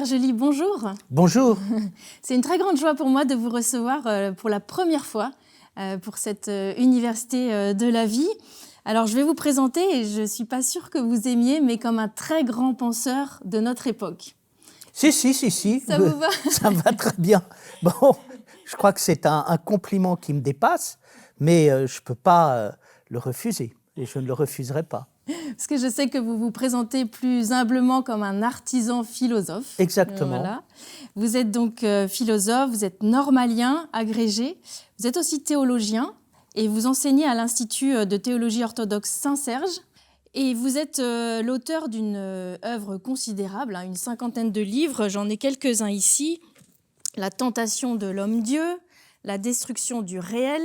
Vergely, bonjour. Bonjour. C'est une très grande joie pour moi de vous recevoir pour la première fois pour cette université de la vie. Alors, je vais vous présenter, et je ne suis pas sûre que vous aimiez, mais comme un très grand penseur de notre époque. Si. Ça vous va? Ça me va très bien. Bon, je crois que c'est un compliment qui me dépasse, mais je ne peux pas le refuser, et je ne le refuserai pas. Parce que je sais que vous vous présentez plus humblement comme un artisan philosophe. Exactement. Voilà. Vous êtes donc philosophe, vous êtes normalien, agrégé, vous êtes aussi théologien et vous enseignez à l'Institut de théologie orthodoxe Saint-Serge. Et vous êtes l'auteur d'une œuvre considérable, une cinquantaine de livres, j'en ai quelques-uns ici. La tentation de l'homme-dieu, la destruction du réel,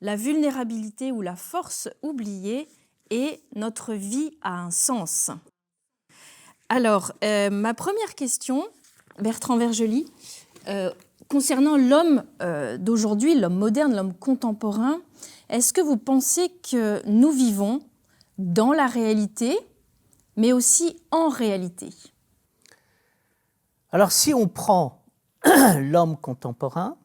la vulnérabilité ou la force oubliée, et notre vie a un sens. Alors, ma première question, Bertrand Vergely, concernant l'homme d'aujourd'hui, l'homme moderne, l'homme contemporain, est-ce que vous pensez que nous vivons dans la réalité, mais aussi en réalité? Alors, si on prend l'homme contemporain,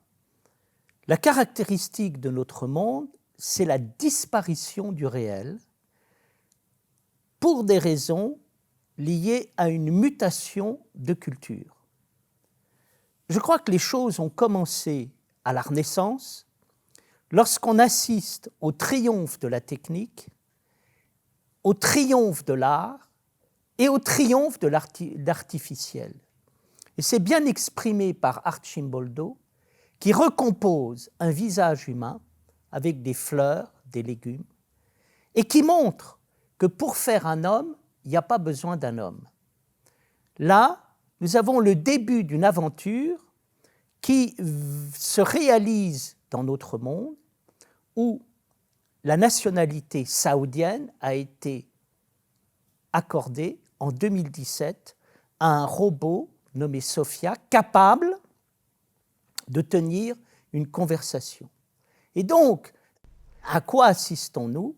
la caractéristique de notre monde, c'est la disparition du réel, pour des raisons liées à une mutation de culture. Je crois que les choses ont commencé à la Renaissance, lorsqu'on assiste au triomphe de la technique, au triomphe de l'art et au triomphe de l'artificiel. Et c'est bien exprimé par Arcimboldo, qui recompose un visage humain avec des fleurs, des légumes, et qui montre que pour faire un homme, il n'y a pas besoin d'un homme. Là, nous avons le début d'une aventure qui se réalise dans notre monde, où la nationalité saoudienne a été accordée en 2017 à un robot nommé Sophia, capable de tenir une conversation. Et donc, à quoi assistons-nous?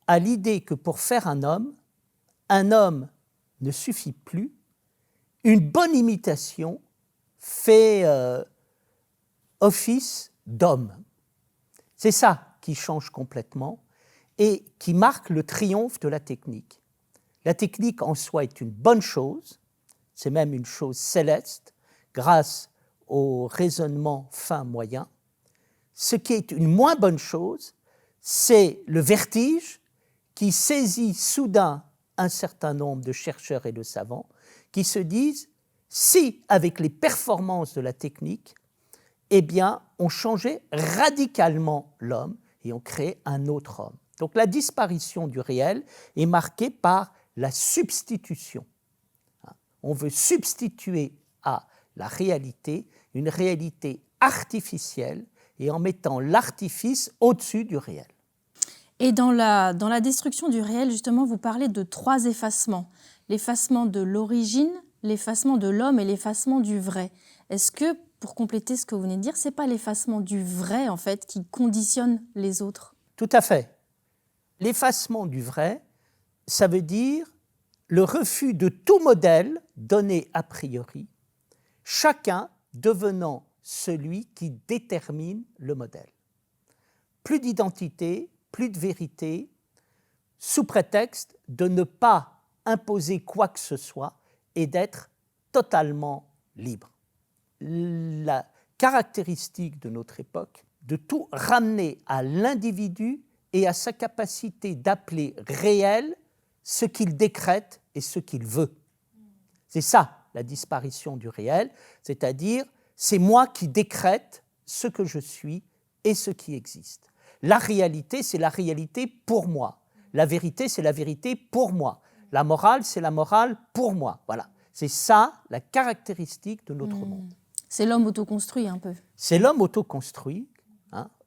À l'idée que pour faire un homme ne suffit plus. Une bonne imitation fait office d'homme. C'est ça qui change complètement et qui marque le triomphe de la technique. La technique en soi est une bonne chose, c'est même une chose céleste, grâce au raisonnement fin moyen. Ce qui est une moins bonne chose, c'est le vertige qui saisit soudain un certain nombre de chercheurs et de savants qui se disent, si avec les performances de la technique, eh bien, on changeait radicalement l'homme et on créait un autre homme. Donc la disparition du réel est marquée par la substitution. On veut substituer à la réalité une réalité artificielle et en mettant l'artifice au-dessus du réel. Et dans la destruction du réel, justement, vous parlez de 3 effacements. L'effacement de l'origine, l'effacement de l'homme et l'effacement du vrai. Est-ce que, pour compléter ce que vous venez de dire, ce n'est pas l'effacement du vrai, en fait, qui conditionne les autres? Tout à fait. L'effacement du vrai, ça veut dire le refus de tout modèle donné a priori, chacun devenant celui qui détermine le modèle. Plus d'identité, plus de vérité, sous prétexte de ne pas imposer quoi que ce soit et d'être totalement libre. La caractéristique de notre époque, de tout ramener à l'individu et à sa capacité d'appeler réel ce qu'il décrète et ce qu'il veut. C'est ça, la disparition du réel, c'est-à-dire c'est moi qui décrète ce que je suis et ce qui existe. La réalité, c'est la réalité pour moi. La vérité, c'est la vérité pour moi. La morale, c'est la morale pour moi. Voilà. C'est ça, la caractéristique de notre monde. C'est l'homme autoconstruit, un peu. C'est l'homme autoconstruit.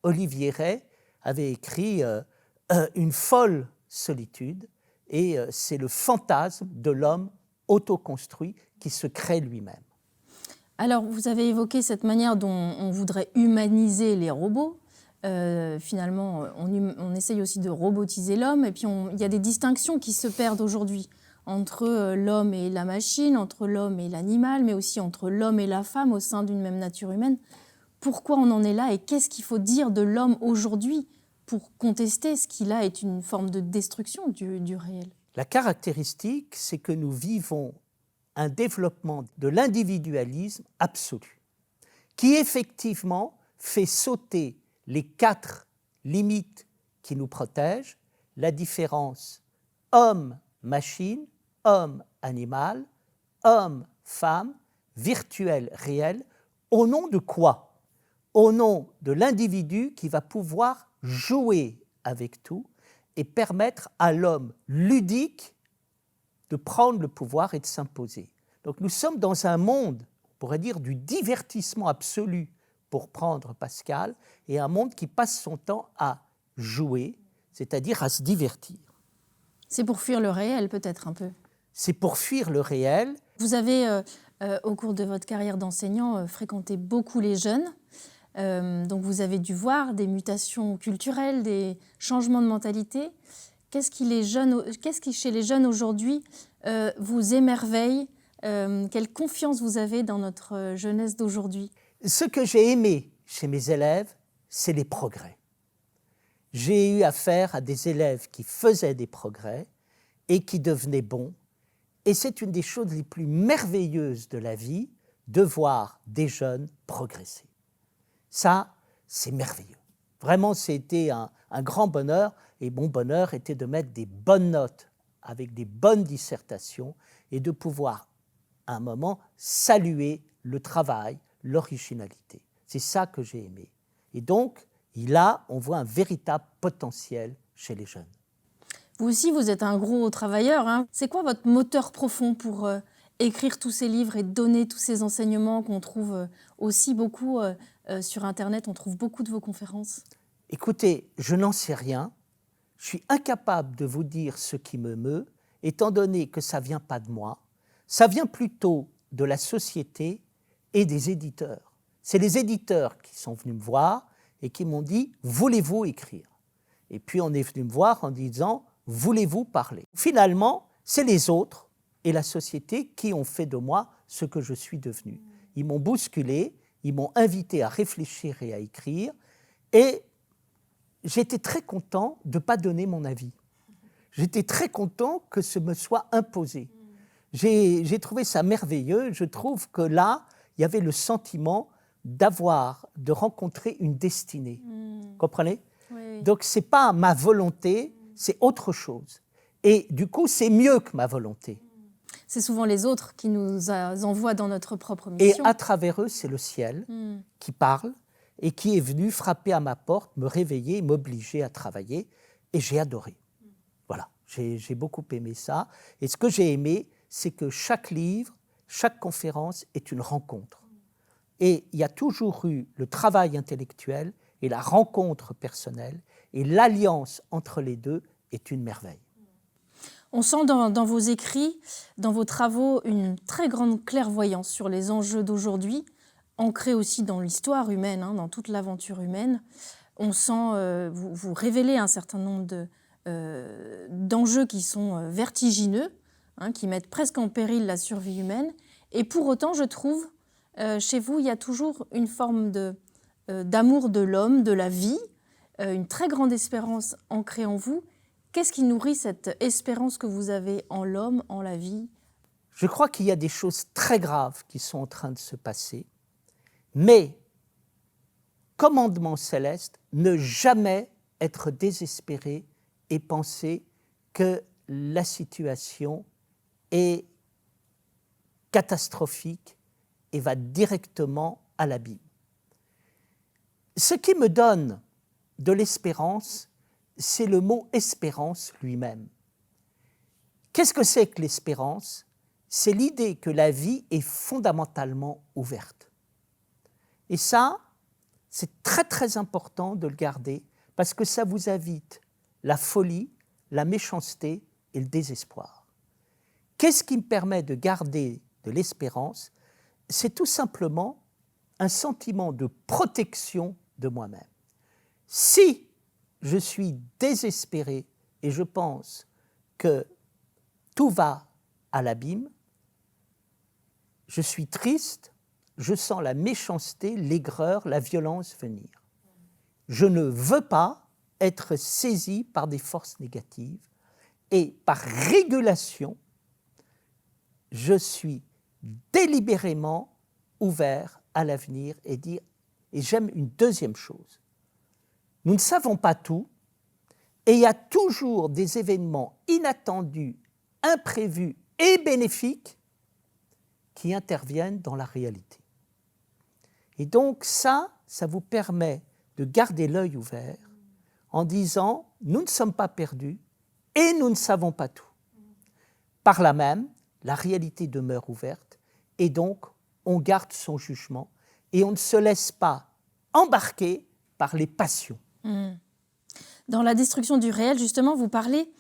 Olivier Rey avait écrit Une folle solitude, et c'est le fantasme de l'homme autoconstruit qui se crée lui-même. Alors, vous avez évoqué cette manière dont on voudrait humaniser les robots. Finalement, on essaye aussi de robotiser l'homme, et puis il y a des distinctions qui se perdent aujourd'hui entre l'homme et la machine, entre l'homme et l'animal, mais aussi entre l'homme et la femme au sein d'une même nature humaine. Pourquoi on en est là et qu'est-ce qu'il faut dire de l'homme aujourd'hui pour contester ce qui là est une forme de destruction du réel? La caractéristique, c'est que nous vivons un développement de l'individualisme absolu, qui effectivement fait sauter les 4 limites qui nous protègent, la différence homme-machine, homme-animal, homme-femme, virtuel-réel, au nom de quoi? Au nom de l'individu qui va pouvoir jouer avec tout et permettre à l'homme ludique de prendre le pouvoir et de s'imposer. Donc nous sommes dans un monde, on pourrait dire, du divertissement absolu, pour prendre Pascal, et un monde qui passe son temps à jouer, c'est-à-dire à se divertir. C'est pour fuir le réel, peut-être un peu. C'est pour fuir le réel. Vous avez, au cours de votre carrière d'enseignant, fréquenté beaucoup les jeunes. Donc vous avez dû voir des mutations culturelles, des changements de mentalité. Qu'est-ce qui chez les jeunes aujourd'hui vous émerveille? Quelle confiance vous avez dans notre jeunesse d'aujourd'hui? Ce que j'ai aimé chez mes élèves, c'est les progrès. J'ai eu affaire à des élèves qui faisaient des progrès et qui devenaient bons. Et c'est une des choses les plus merveilleuses de la vie, de voir des jeunes progresser. Ça, c'est merveilleux. Vraiment, c'était un grand bonheur. Et mon bonheur était de mettre des bonnes notes avec des bonnes dissertations et de pouvoir, à un moment, saluer le travail, l'originalité. C'est ça que j'ai aimé. Et donc, là, on voit un véritable potentiel chez les jeunes. Vous aussi, vous êtes un gros travailleur, hein. C'est quoi votre moteur profond pour écrire tous ces livres et donner tous ces enseignements qu'on trouve aussi beaucoup sur Internet? On trouve beaucoup de vos conférences. Écoutez, je n'en sais rien. Je suis incapable de vous dire ce qui me meut, étant donné que ça ne vient pas de moi. Ça vient plutôt de la société et des éditeurs. C'est les éditeurs qui sont venus me voir et qui m'ont dit « Voulez-vous écrire ?» Et puis on est venu me voir en disant « Voulez-vous parler ?» Finalement, c'est les autres et la société qui ont fait de moi ce que je suis devenu. Ils m'ont bousculé, ils m'ont invité à réfléchir et à écrire, et j'étais très content de ne pas donner mon avis. J'étais très content que ce me soit imposé. J'ai trouvé ça merveilleux. Je trouve que là, il y avait le sentiment de rencontrer une destinée. Comprenez? Oui. Donc, ce n'est pas ma volonté, c'est autre chose. Et du coup, c'est mieux que ma volonté. C'est souvent les autres qui nous envoient dans notre propre Et mission. à travers eux, c'est le ciel qui parle et qui est venu frapper à ma porte, me réveiller, m'obliger à travailler. Et j'ai adoré. Voilà, j'ai beaucoup aimé ça. Et ce que j'ai aimé, c'est que chaque livre, chaque conférence est une rencontre. Et il y a toujours eu le travail intellectuel et la rencontre personnelle, et l'alliance entre les deux est une merveille. On sent dans vos écrits, dans vos travaux, une très grande clairvoyance sur les enjeux d'aujourd'hui, ancrés aussi dans l'histoire humaine, hein, dans toute l'aventure humaine. On sent, vous révélez un certain nombre d'enjeux qui sont vertigineux, hein, qui mettent presque en péril la survie humaine. Et pour autant, je trouve, chez vous, il y a toujours une forme d'amour de l'homme, de la vie, une très grande espérance ancrée en vous. Qu'est-ce qui nourrit cette espérance que vous avez en l'homme, en la vie? Je crois qu'il y a des choses très graves qui sont en train de se passer, mais commandement céleste, ne jamais être désespéré et penser que la situation est catastrophique et va directement à l'abîme. Ce qui me donne de l'espérance, c'est le mot espérance lui-même. Qu'est-ce que c'est que l'espérance? C'est l'idée que la vie est fondamentalement ouverte. Et ça, c'est très très important de le garder parce que ça vous évite la folie, la méchanceté et le désespoir. Qu'est-ce qui me permet de garder de l'espérance? C'est tout simplement un sentiment de protection de moi-même. Si je suis désespéré et je pense que tout va à l'abîme. Je suis triste, je sens la méchanceté, l'aigreur, la violence venir. Je ne veux pas être saisi par des forces négatives et par régulation, je suis délibérément ouvert à l'avenir et dire, et j'aime une deuxième chose, nous ne savons pas tout et il y a toujours des événements inattendus, imprévus et bénéfiques qui interviennent dans la réalité. Et donc ça vous permet de garder l'œil ouvert en disant, nous ne sommes pas perdus et nous ne savons pas tout. Par là même, la réalité demeure ouverte et donc on garde son jugement et on ne se laisse pas embarquer par les passions. Dans La destruction du réel, justement, vous parlez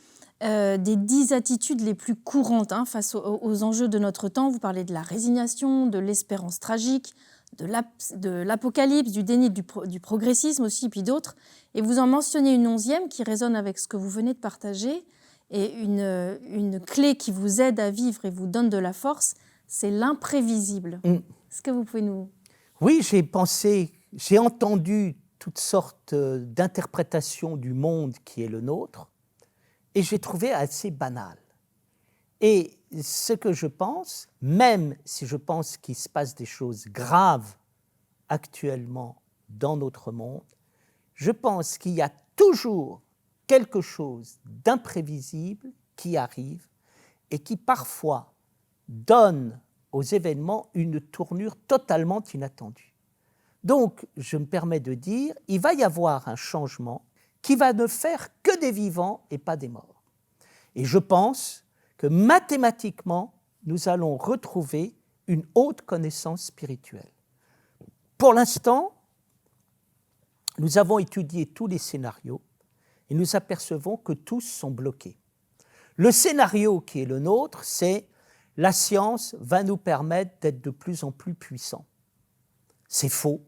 des 10 attitudes les plus courantes face aux enjeux de notre temps. Vous parlez de la résignation, de l'espérance tragique, de l'apocalypse, du déni, du progressisme aussi, puis d'autres. Et vous en mentionnez une 11e qui résonne avec ce que vous venez de partager. Et une clé qui vous aide à vivre et vous donne de la force, c'est l'imprévisible. Est-ce que vous pouvez nous... Oui, j'ai entendu toutes sortes d'interprétations du monde qui est le nôtre, et j'ai trouvé assez banal. Et ce que je pense, même si je pense qu'il se passe des choses graves actuellement dans notre monde, je pense qu'il y a toujours quelque chose d'imprévisible qui arrive et qui parfois donne aux événements une tournure totalement inattendue. Donc, je me permets de dire, il va y avoir un changement qui va ne faire que des vivants et pas des morts. Et je pense que mathématiquement, nous allons retrouver une haute connaissance spirituelle. Pour l'instant, nous avons étudié tous les scénarios et nous apercevons que tous sont bloqués. Le scénario qui est le nôtre, c'est la science va nous permettre d'être de plus en plus puissants. C'est faux.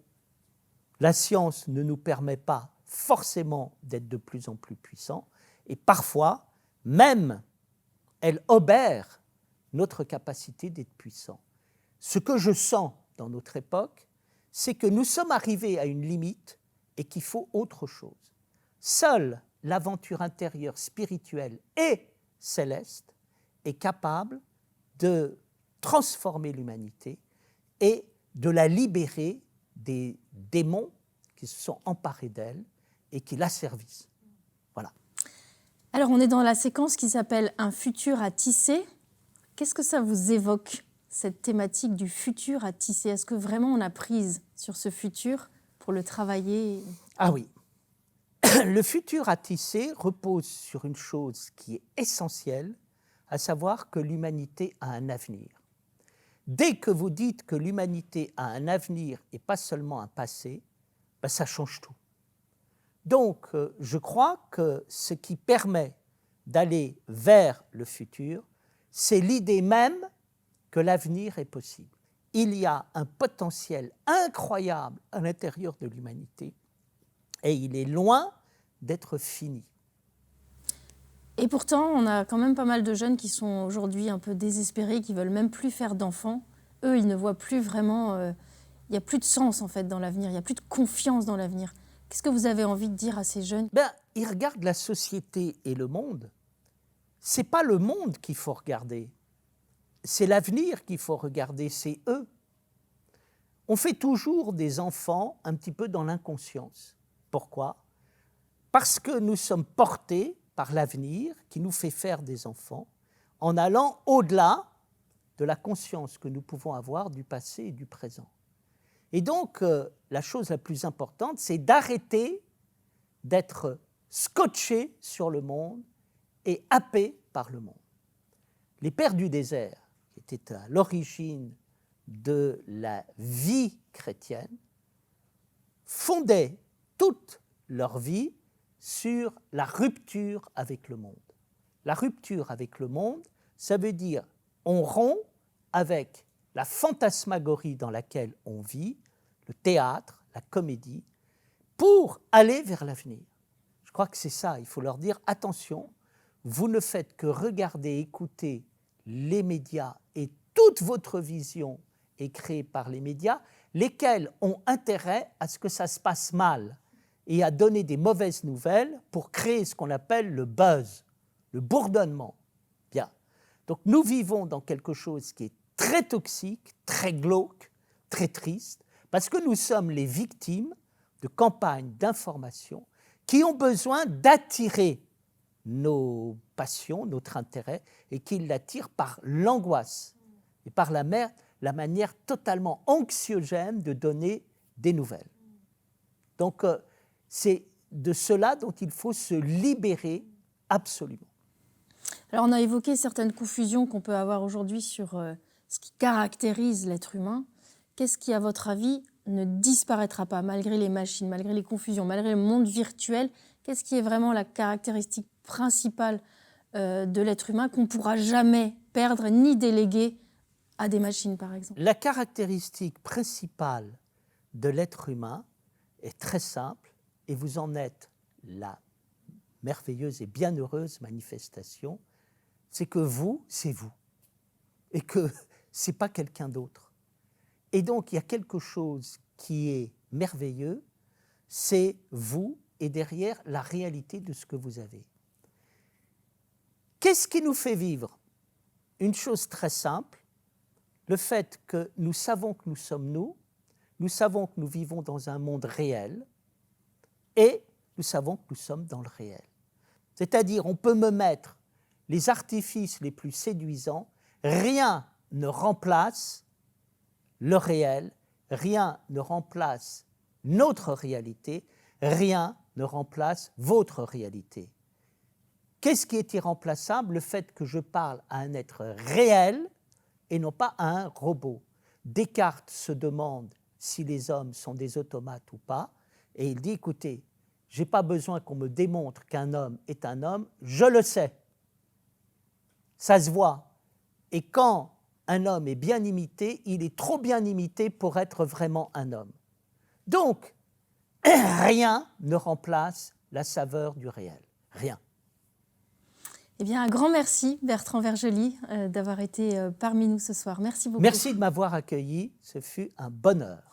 La science ne nous permet pas forcément d'être de plus en plus puissants et parfois, même, elle obère notre capacité d'être puissants. Ce que je sens dans notre époque, c'est que nous sommes arrivés à une limite et qu'il faut autre chose. Seule l'aventure intérieure spirituelle et céleste est capable de transformer l'humanité et de la libérer des démons qui se sont emparés d'elle et qui l'asservissent. Voilà. Alors, on est dans la séquence qui s'appelle « Un futur à tisser ». Qu'est-ce que ça vous évoque, cette thématique du futur à tisser? Est-ce que vraiment on a prise sur ce futur pour le travailler? Ah oui. Le futur à tisser repose sur une chose qui est essentielle, à savoir que l'humanité a un avenir. Dès que vous dites que l'humanité a un avenir et pas seulement un passé, ça change tout. Donc, je crois que ce qui permet d'aller vers le futur, c'est l'idée même que l'avenir est possible. Il y a un potentiel incroyable à l'intérieur de l'humanité et il est loin d'être fini. Et pourtant, on a quand même pas mal de jeunes qui sont aujourd'hui un peu désespérés, qui ne veulent même plus faire d'enfants. Eux, ils ne voient plus vraiment... il n'y a plus de sens en fait dans l'avenir, il n'y a plus de confiance dans l'avenir. Qu'est-ce que vous avez envie de dire à ces jeunes? Ils regardent la société et le monde. Ce n'est pas le monde qu'il faut regarder. C'est l'avenir qu'il faut regarder, c'est eux. On fait toujours des enfants un petit peu dans l'inconscience. Pourquoi? Parce que nous sommes portés par l'avenir qui nous fait faire des enfants en allant au-delà de la conscience que nous pouvons avoir du passé et du présent. Et donc, la chose la plus importante, c'est d'arrêter d'être scotché sur le monde et happé par le monde. Les pères du désert, qui étaient à l'origine de la vie chrétienne, fondaient toute leur vie sur la rupture avec le monde. La rupture avec le monde, ça veut dire on rompt avec la fantasmagorie dans laquelle on vit, le théâtre, la comédie, pour aller vers l'avenir. Je crois que c'est ça, il faut leur dire attention, vous ne faites que regarder, écouter les médias et toute votre vision est créée par les médias, lesquels ont intérêt à ce que ça se passe mal et à donner des mauvaises nouvelles pour créer ce qu'on appelle le buzz, le bourdonnement. Bien. Donc nous vivons dans quelque chose qui est très toxique, très glauque, très triste, parce que nous sommes les victimes de campagnes d'information qui ont besoin d'attirer nos passions, notre intérêt, et qui l'attirent par l'angoisse et par la manière totalement anxiogène de donner des nouvelles. Donc, c'est de cela dont il faut se libérer absolument. Alors, on a évoqué certaines confusions qu'on peut avoir aujourd'hui sur ce qui caractérise l'être humain. Qu'est-ce qui, à votre avis, ne disparaîtra pas malgré les machines, malgré les confusions, malgré le monde virtuel? Qu'est-ce qui est vraiment la caractéristique principale de l'être humain qu'on ne pourra jamais perdre ni déléguer à des machines, par exemple? La caractéristique principale de l'être humain est très simple et vous en êtes la merveilleuse et bienheureuse manifestation, c'est que vous, c'est vous et que ce n'est pas quelqu'un d'autre. Et donc, il y a quelque chose qui est merveilleux, c'est vous et derrière la réalité de ce que vous avez. Qu'est-ce qui nous fait vivre? Une chose très simple, le fait que nous savons que nous sommes nous savons que nous vivons dans un monde réel et nous savons que nous sommes dans le réel. C'est-à-dire, on peut me mettre les artifices les plus séduisants, rien ne remplace le réel, rien ne remplace notre réalité, rien ne remplace votre réalité. Qu'est-ce qui est irremplaçable? Le fait que je parle à un être réel et non pas à un robot. Descartes se demande si les hommes sont des automates ou pas, et il dit, écoutez, je n'ai pas besoin qu'on me démontre qu'un homme est un homme, je le sais. Ça se voit. Et quand un homme est bien imité, il est trop bien imité pour être vraiment un homme. Donc, rien ne remplace la saveur du réel. Rien. Eh bien, un grand merci, Bertrand Vergely, d'avoir été parmi nous ce soir. Merci beaucoup. Merci de m'avoir accueilli, ce fut un bonheur.